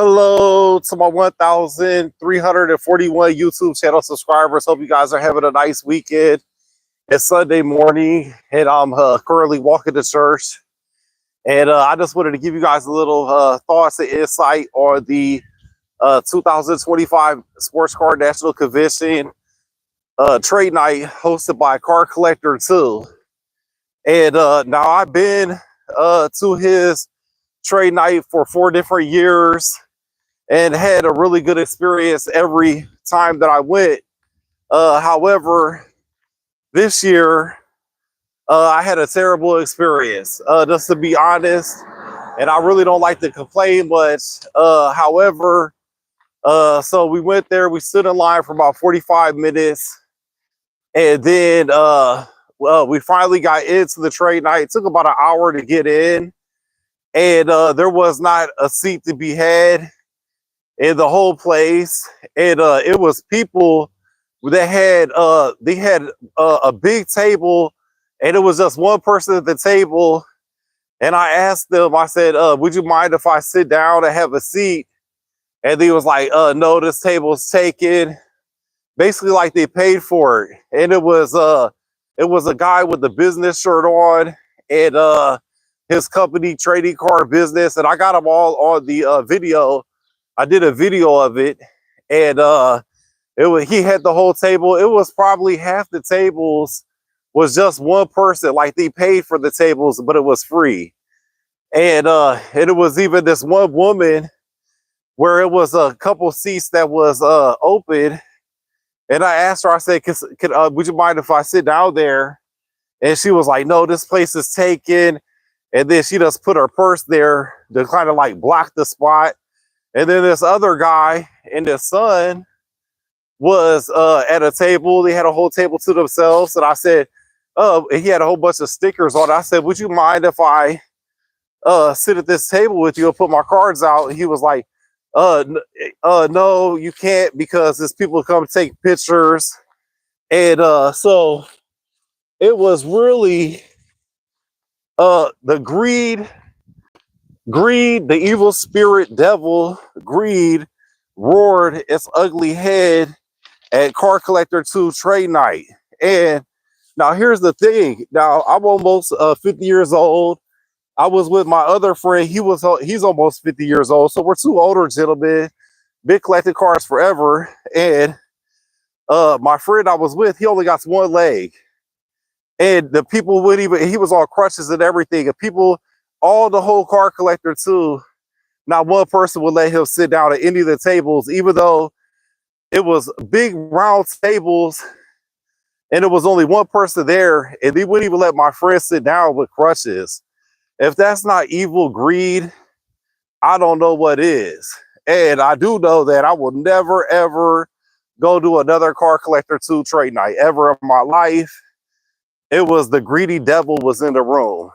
Hello to my 1,341 YouTube channel subscribers. Hope you guys are having a nice weekend. It's Sunday morning, and I'm currently walking to church. And I just wanted to give you guys a little thoughts and insight on the 2025 Sports Car National Convention trade night hosted by Car Collector 2. And now I've been to his trade night for 4 different years and had a really good experience every time that I went. However, this year, I had a terrible experience, just to be honest, and I really don't like to complain much. However, so we went there, we stood in line for about 45 minutes, and then we finally got into the trade night. It took about an hour to get in, and there was not a seat to be had in the whole place. And it was people that had a big table, and it was just one person at the table. And I asked them, I said, would you mind if I sit down and have a seat? And they was like, no, this table is taken. Basically like they paid for it. And it was a guy with a business shirt on, and his company, trading car business, and I got them all on the video. I did a video of it, and he had the whole table. It was probably half the tables was just one person. Like, they paid for the tables, but it was free. And it was even this one woman where it was a couple seats that was open. And I asked her, I said, would you mind if I sit down there? And she was like, no, this place is taken. And then she just put her purse there to kind of like block the spot. And then this other guy and his son was at a table. They had a whole table to themselves. And I said, he had a whole bunch of stickers on it. I said, would you mind if I sit at this table with you and put my cards out? And he was like, no, you can't, because there's people come take pictures. And so it was really the greed, the evil spirit, devil, greed roared its ugly head at Car Collector 2 trade night. And now here's the thing. Now I'm almost 50 years old. I was with my other friend. He's almost 50 years old. So we're two older gentlemen, been collecting cars forever. And my friend I was with, he only got one leg. And the people would he was on crutches and everything. And people, all the whole Car Collector 2, not one person would let him sit down at any of the tables, even though it was big round tables and it was only one person there, and they wouldn't even let my friend sit down with crutches. If that's not evil greed, I don't know what is. And I do know that I will never, ever go to another Car Collector 2 trade night ever in my life. It was the greedy devil was in the room.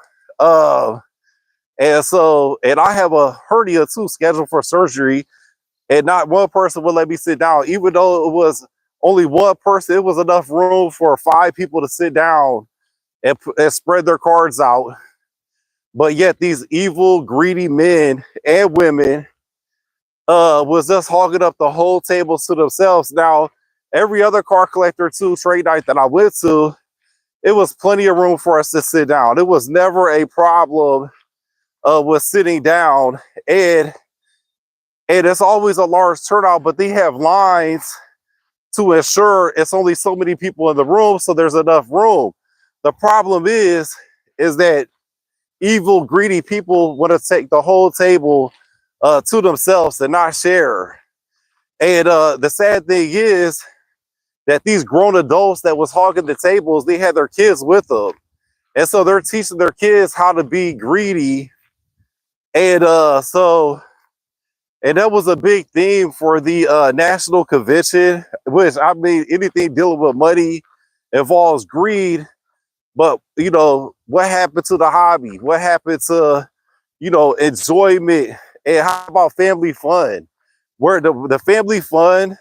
And I have a hernia too, scheduled for surgery, and not one person would let me sit down. Even though it was only one person, it was enough room for 5 people to sit down and spread their cards out. But yet these evil, greedy men and women was just hogging up the whole table to themselves. Now, every other Car Collector 2 trade night that I went to, it was plenty of room for us to sit down. It was never a problem with sitting down, and it's always a large turnout, but they have lines to ensure it's only so many people in the room, so there's enough room. The problem is that evil, greedy people want to take the whole table to themselves and not share. And the sad thing is that these grown adults that was hogging the tables, they had their kids with them. And so they're teaching their kids how to be greedy. And and that was a big theme for the national convention, which, I mean, anything dealing with money involves greed. But, you know, what happened to the hobby? What happened to, you know, enjoyment? And how about family fun? Where the family fun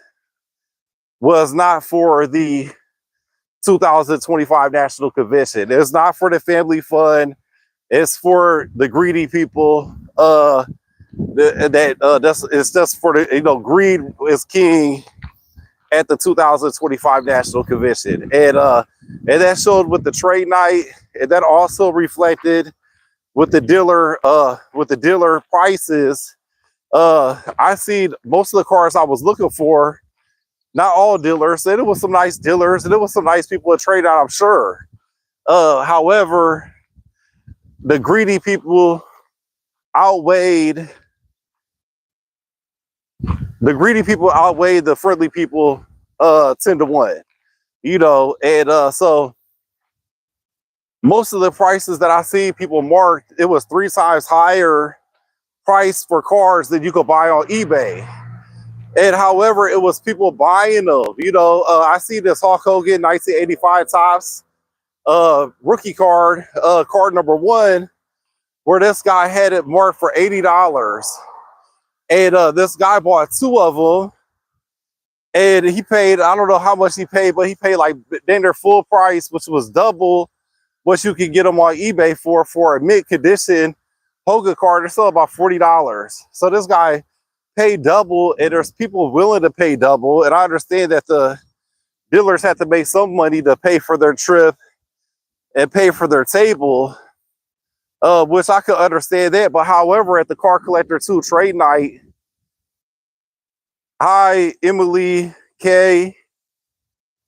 was not for the 2025 National Convention. It's not for the family fun. It's for the greedy people. That's it's just for the greed is king at the 2025 National Convention, and that showed with the trade night, and that also reflected with the dealer prices. I see most of the cars I was looking for, not all dealers, and it was some nice dealers, and it was some nice people to trade out, I'm sure. However, the greedy people outweighed the friendly people 10 to 1. And so most of the prices that I see people marked, it was 3 times higher price for cars that you could buy on eBay. And however, it was people buying them. I see this Hulk Hogan 1985 Topps rookie card, card number 1, where this guy had it marked for $80. And this guy bought 2 of them. And he paid, I don't know how much he paid, but he paid like then their full price, which was double what you could get them on eBay for a mid-condition Hogan card. They're still about $40. So this guy paid double, and there's people willing to pay double. And I understand that the dealers have to make some money to pay for their trip and pay for their table, which I could understand that. But however, at the Car Collector 2 trade night, hi, Emily K.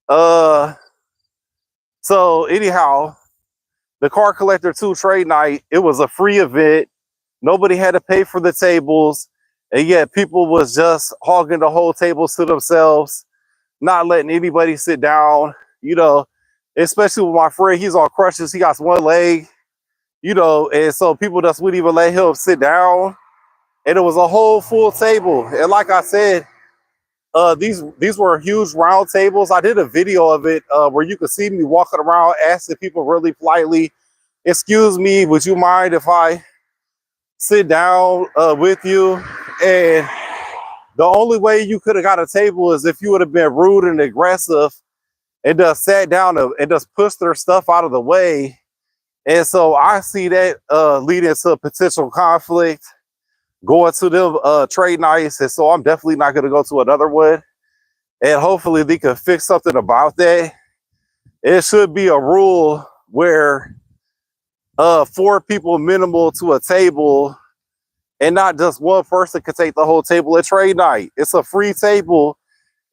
So anyhow, the Car Collector 2 trade night, it was a free event. Nobody had to pay for the tables. And yet people was just hogging the whole tables to themselves, not letting anybody sit down, especially with my friend. He's on crutches. He got 1 leg, and so people just wouldn't even let him sit down. And it was a whole full table. And like I said, these were huge round tables. I did a video of it where you could see me walking around asking people really politely, "Excuse me, would you mind if I sit down with you?" And the only way you could have got a table is if you would have been rude and aggressive and just sat down and just pushed their stuff out of the way. And so I see that leading to a potential conflict going to them trade nights. And so I'm definitely not going to go to another one. And hopefully they can fix something about that. It should be a rule where 4 people minimal to a table, and not just one person could take the whole table at trade night. It's a free table.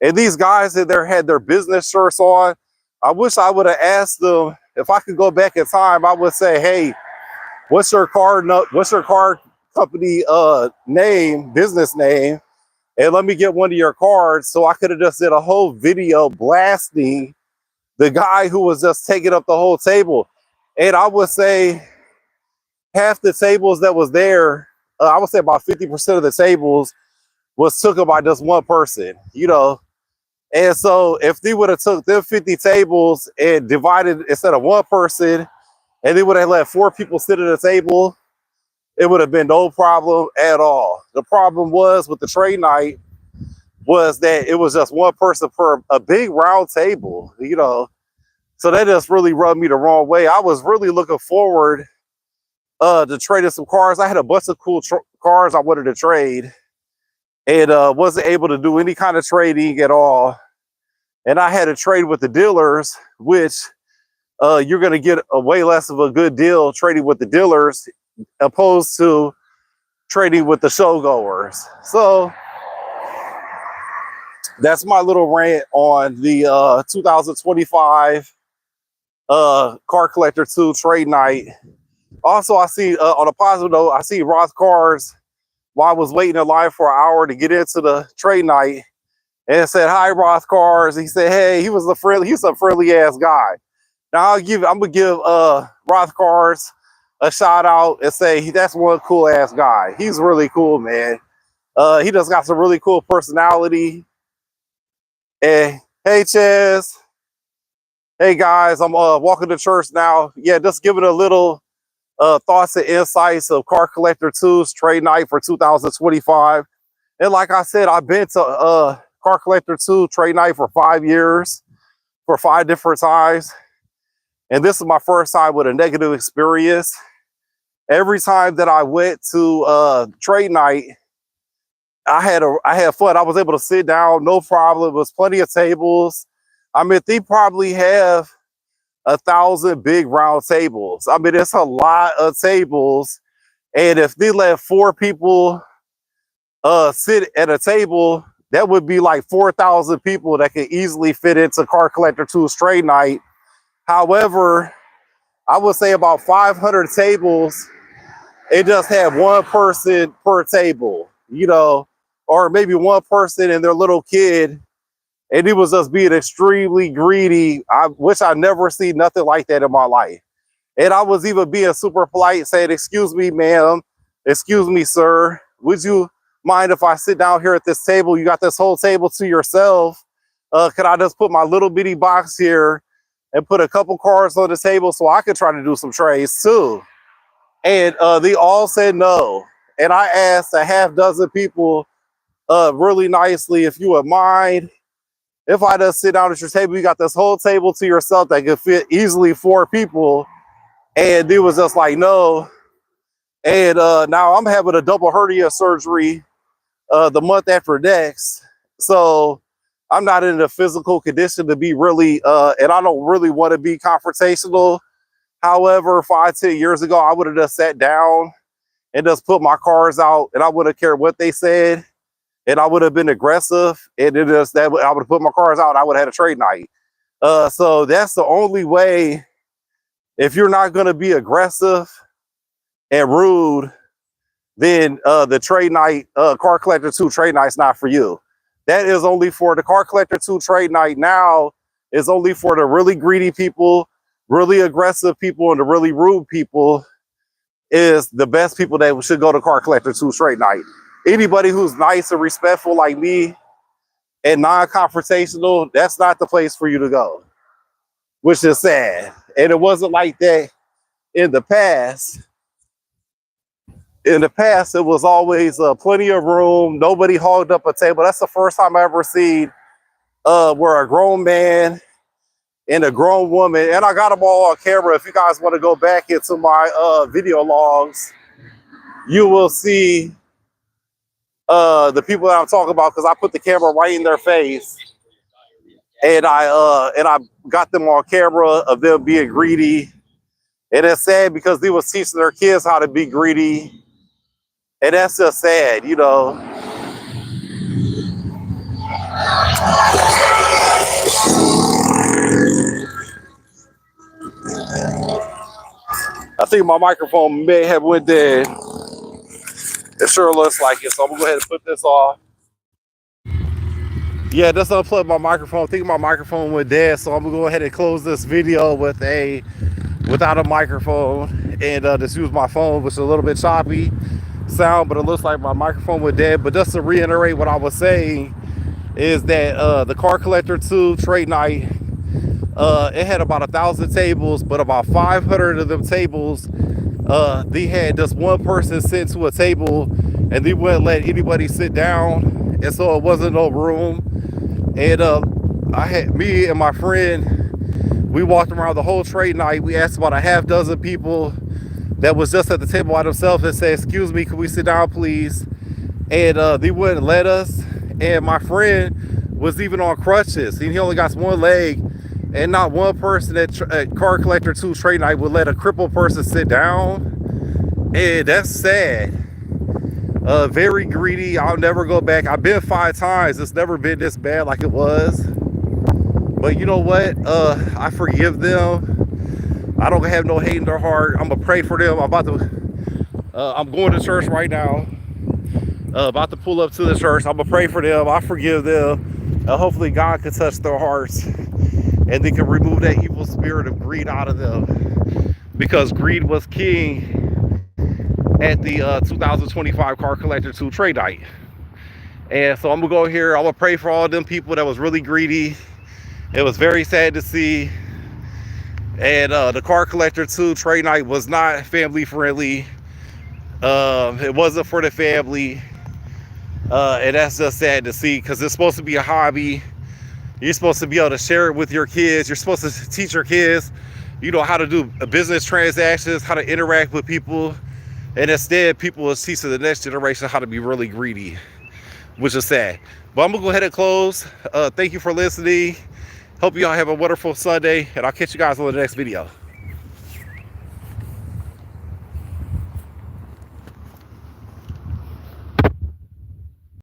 And these guys in there had their business shirts on. I wish I would have asked them, if I could go back in time, I would say, "Hey, what's your car company name, business name? And let me get one of your cards." So I could have just did a whole video blasting the guy who was just taking up the whole table. And I would say half the tables that was there, I would say about 50% of the tables was took up by just one person, And so if they would have took them 50 tables and divided instead of one person, and they would have let 4 people sit at a table, it would have been no problem at all. The problem was with the trade night was that it was just one person per a big round table, So that just really rubbed me the wrong way. I was really looking forward to trading some cars. I had a bunch of cool cars I wanted to trade, and wasn't able to do any kind of trading at all. And I had to trade with the dealers, which you're going to get a way less of a good deal trading with the dealers opposed to trading with the showgoers. So that's my little rant on the 2025 Car Collector 2 trade night. Also, I see on a positive note, I see Roth cars while I was waiting in line for an hour to get into the trade night, and it said, "Hi, Roth cars." He said, "Hey," he's a friendly ass guy. Now I'm gonna give Roth cars a shout out and say that's one cool ass guy. He's really cool, man. He just got some really cool personality. And hey, Chaz. Hey guys, I'm walking to church now. Yeah, just giving a little thoughts and insights of Car Collector 2's trade night for 2025. And like I said, I've been to Car Collector 2 trade night for 5 years, for 5 different times. And this is my first time with a negative experience. every time that I went to trade night, I had fun. I was able to sit down, no problem. There was plenty of tables. I mean, they probably have 1,000 big round tables. I mean, it's a lot of tables. And if they let 4 people sit at a table, that would be like 4,000 people that could easily fit into Car Collector 2's trade night. However, I would say about 500 tables, it just had one person per table, you know, or maybe one person and their little kid. And he was just being extremely greedy. I wish I never seen nothing like that in my life. And I was even being super polite, saying, "Excuse me, ma'am. Excuse me, sir. Would you mind if I sit down here at this table? You got this whole table to yourself. Could I just put my little bitty box here and put a couple cards on the table so I could try to do some trades too?" And they all said no. And I asked a half dozen people really nicely, if you would mind if I just sit down at your table. You got this whole table to yourself that could fit easily 4 people. And they was just like, no. And now I'm having a double hernia surgery the month after next. So I'm not in a physical condition to be really, and I don't really want to be confrontational. However, 5-10 years ago, I would have just sat down and just put my cards out, and I wouldn't care what they said, and I would have been aggressive, and it is that I would have put my cards out, and I would have had a trade night. So that's the only way. If you're not going to be aggressive and rude, then the trade night, Car Collector 2 trade night's not for you. That is only for the Car Collector 2 trade night now, is only for the really greedy people, really aggressive people, and the really rude people is the best people that should go to Car Collector 2 trade night. Anybody who's nice and respectful like me and non-confrontational, that's not the place for you to go, which is sad. And it wasn't like that in the past. In the past, it was always plenty of room. Nobody hogged up a table. That's the first time I ever seen where a grown man and a grown woman, and I got them all on camera. If you guys want to go back into my video logs, you will see the people that I'm talking about, because I put the camera right in their face, and I got them on camera of them being greedy. And it's sad because they was teaching their kids how to be greedy, and that's just sad, you know. I think my microphone may have went dead. It sure looks like it, so I'm gonna go ahead and put this off. Yeah, just unplugged my microphone. I think my microphone went dead, so I'm gonna go ahead and close this video without a microphone and just use my phone, which is a little bit choppy sound, but it looks like my microphone went dead. But just to reiterate what I was saying is that the Car Collector 2 trade night, it had about 1,000 tables, but about 500 of them tables, they had just one person sit to a table, and they wouldn't let anybody sit down, and so it wasn't no room. And I had me and my friend, we walked around the whole trade night. We asked about a half dozen people that was just at the table by themselves and said, "Excuse me, can we sit down, please?" And they wouldn't let us. And my friend was even on crutches. He only got one leg, and not one person at Car Collector 2 trade night would let a crippled person sit down. And that's sad. Very greedy. I'll never go back. I've been 5 times. It's never been this bad like it was. But you know what? I forgive them. I don't have no hate in their heart. I'm gonna pray for them. I'm going to church right now. About to pull up to the church. I'm gonna pray for them. I forgive them. Hopefully God can touch their hearts and they can remove that evil spirit of greed out of them, because greed was king at the 2025 Car Collector 2 trade night. And so I'm gonna go here. I'm gonna pray for all them people that was really greedy. It was very sad to see. And the Car Collector 2 trade night was not family friendly. It wasn't for the family. And that's just sad to see, because it's supposed to be a hobby. You're supposed to be able to share it with your kids. You're supposed to teach your kids, you know, how to do business transactions, how to interact with people. And instead, people is teaching the next generation how to be really greedy, which is sad. But I'm gonna go ahead and close. Thank you for listening. Hope you all have a wonderful Sunday, and I'll catch you guys on the next video.